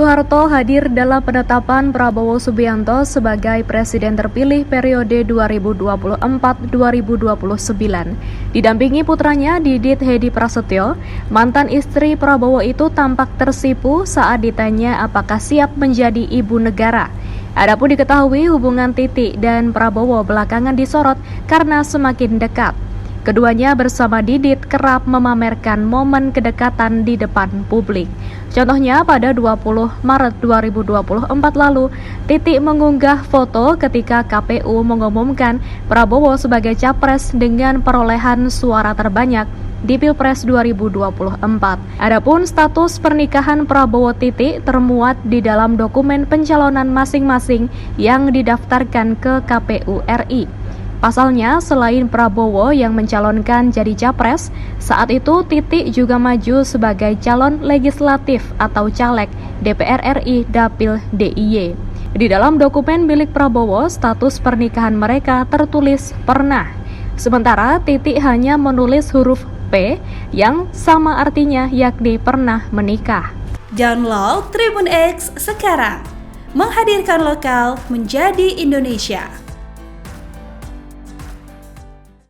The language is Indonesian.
Soeharto hadir dalam penetapan Prabowo Subianto sebagai Presiden terpilih periode 2024-2029. Didampingi putranya Didit Hedi Prasetyo, mantan istri Prabowo itu tampak tersipu saat ditanya apakah siap menjadi ibu negara. Adapun diketahui hubungan Titi dan Prabowo belakangan disorot karena semakin dekat. Keduanya bersama Didit kerap memamerkan momen kedekatan di depan publik. Contohnya pada 20 Maret 2024 lalu, Titi mengunggah foto ketika KPU mengumumkan Prabowo sebagai capres dengan perolehan suara terbanyak di Pilpres 2024. Adapun status pernikahan Prabowo Titi termuat di dalam dokumen pencalonan masing-masing yang didaftarkan ke KPU RI. Pasalnya, selain Prabowo yang mencalonkan jadi capres, saat itu Titi juga maju sebagai calon legislatif atau caleg DPR RI Dapil DIY. Di dalam dokumen milik Prabowo, status pernikahan mereka tertulis pernah. Sementara Titi hanya menulis huruf P yang sama artinya yakni pernah menikah. Download Tribun X sekarang, menghadirkan lokal menjadi Indonesia.